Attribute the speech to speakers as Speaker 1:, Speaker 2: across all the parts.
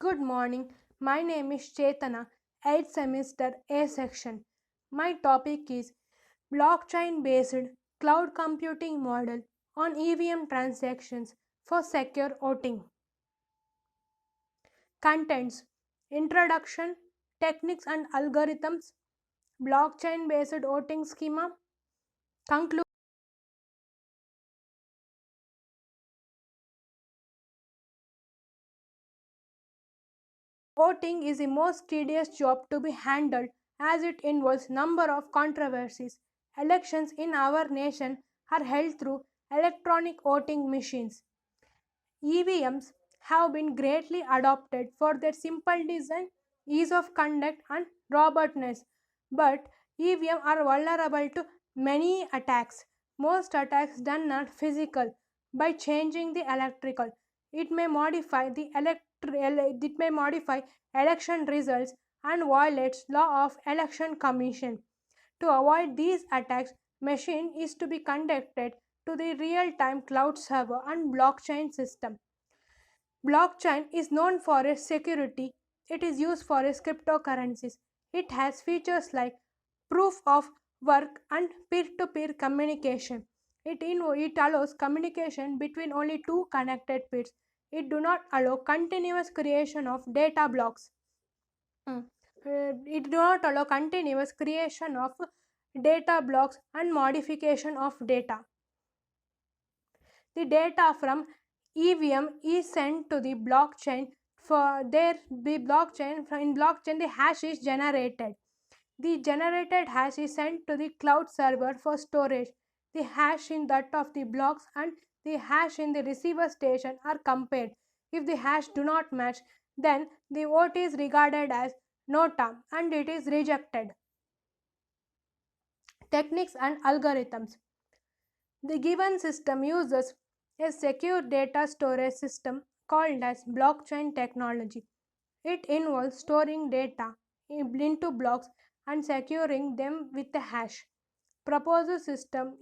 Speaker 1: Good morning. My name is Chetana, 8th semester A section. My topic is blockchain based cloud computing model on EVM transactions for secure voting. Contents: Introduction, Techniques and Algorithms, Blockchain based voting schema, Conclusion. Voting is the most tedious job to be handled as it involves number of controversies. Elections in our nation are held through electronic voting machines. EVMs have been greatly adopted for their simple design, ease of conduct, and robustness, but EVMs are vulnerable to many attacks. Most attacks done are physical by changing the electrical. It may modify election results and violates law of election commission. To avoid these attacks, machine is to be connected to the real-time cloud server and blockchain system. Blockchain is known for its security. It is used for its cryptocurrencies. It has features like proof of work and peer-to-peer communication. It allows communication between only two connected bits. It do not allow continuous creation of data blocks. Mm. It do not allow continuous creation of data blocks and modification of data. The data from EVM is sent to the blockchain. For there, the blockchain in blockchain the hash is generated. The generated hash is sent to the cloud server for storage. The hash in that of the blocks and the hash in the receiver station are compared. If the hash do not match, then the vote is regarded as nota and it is rejected. Techniques and algorithms. The given system uses a secure data storage system called as blockchain technology. It involves storing data into blocks and securing them with a hash. Proposed system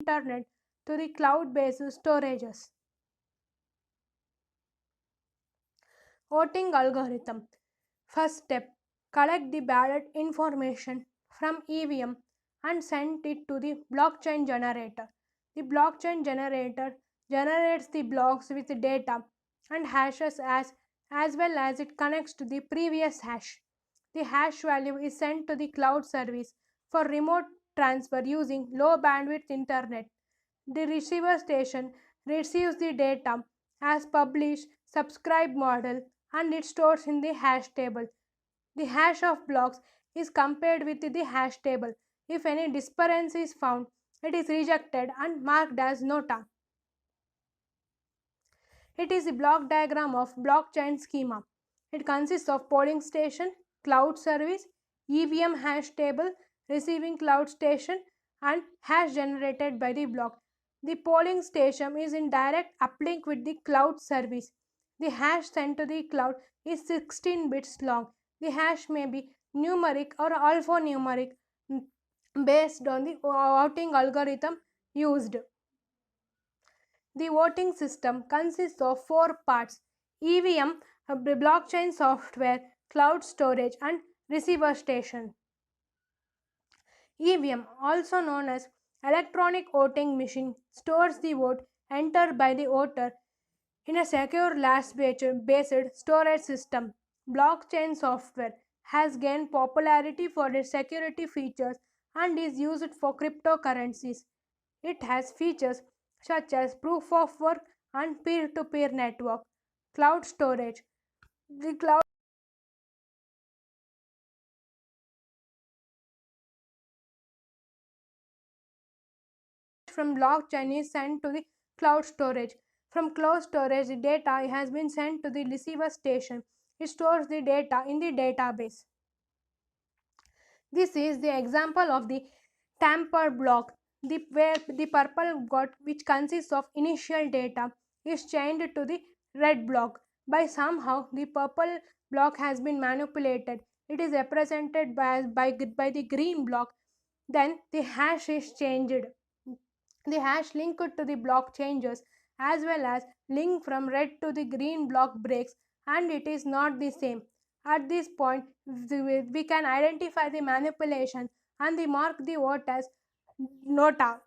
Speaker 1: internet to the cloud-based storages. Voting algorithm. First step: collect the ballot information from EVM and send it to the blockchain generator. The blockchain generator generates the blocks with data and hashes as well as it connects to the previous hash. The hash value is sent to the cloud service for remote transfer using low bandwidth internet. The receiver station receives the data as published subscribe model and it stores in the hash table. The hash of blocks is compared with the hash table. If any disparity is found, it is rejected and marked as nota. It is the block diagram of blockchain schema. It consists of polling station, cloud service, EVM hash table, receiving cloud station, and hash generated by the block. The polling station is in direct uplink with the cloud service. The hash sent to the cloud is 16 bits long. The hash may be numeric or alphanumeric based on the voting algorithm used. The voting system consists of four parts: EVM, blockchain software, cloud storage, and receiver station. EVM, also known as electronic voting machine, stores the vote entered by the voter in a secure LAS-based storage system. Blockchain software has gained popularity for its security features and is used for cryptocurrencies. It has features such as proof of work and peer-to-peer network. Cloud storage. The cloud from blockchain is sent to the cloud storage. From cloud storage, the data has been sent to the receiver station. It stores the data in the database. This is the example of the tamper block, where the purple block, which consists of initial data, is changed to the red block. By somehow, the purple block has been manipulated. It is represented by the green block. Then the hash is changed. The hash linked to the block changes as well as link from red to the green block breaks and it is not the same. At this point, we can identify the manipulation and the mark the vote as nota.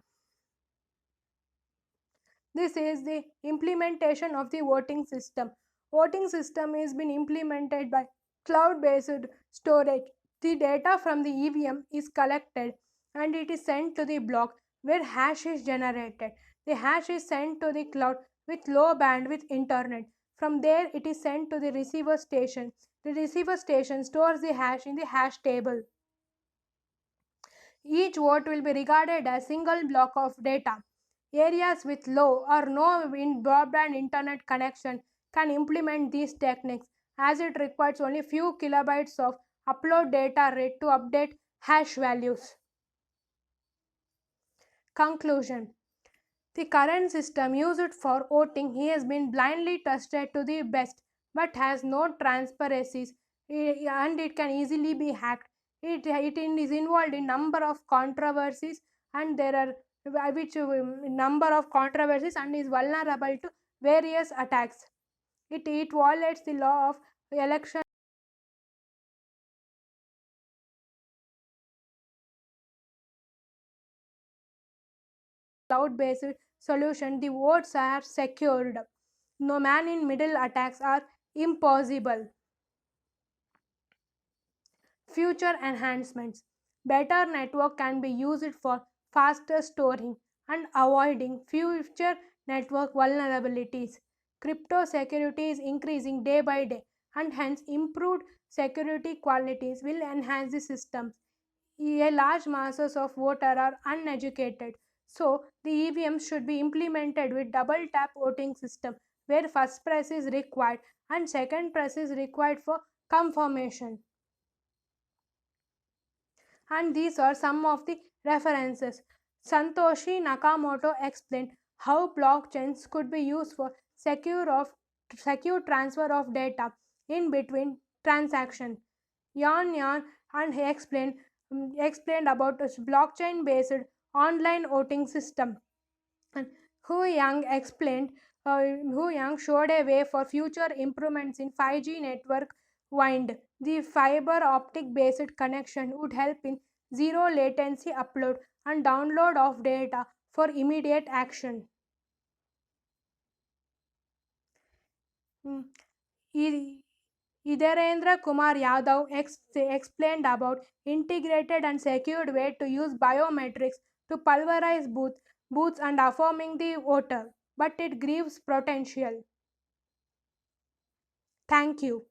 Speaker 1: This is the implementation of the voting system. Voting system is been implemented by cloud-based storage. The data from the EVM is collected and it is sent to the block where hash is generated. The hash is sent to the cloud with low bandwidth internet. From there, it is sent to the receiver station. The receiver station stores the hash in the hash table. Each vote will be regarded as single block of data. Areas with low or no broadband internet connection can implement these techniques as it requires only few kilobytes of upload data rate to update hash values. Conclusion. The current system used for voting has been blindly trusted to the best but has no transparencies and it can easily be hacked. It is involved in number of controversies and there are number of controversies and is vulnerable to various attacks. It violates the law of election cloud-based solution. The votes are secured. No man in middle attacks are impossible. Future enhancements. Better network can be used for faster storing and avoiding future network vulnerabilities. Crypto security is increasing day by day and hence improved security qualities will enhance the systems. A large masses of voter are uneducated. So the EVM should be implemented with double tap voting system where first press is required and second press is required for confirmation. And these are some of the references. Satoshi Nakamoto explained how blockchains could be used for secure transfer of data in between transactions. Yan Yan and he explained about a blockchain based online voting system. And Hu Yang Hu Yang showed a way for future improvements in 5G network wind. The fiber optic based connection would help in zero latency upload and download of data for immediate action. Mm. I- Idharendra Kumar Yadav explained about integrated and secured way to use biometrics to pulverize booths and affirming the voter, but it grieves potential. Thank you.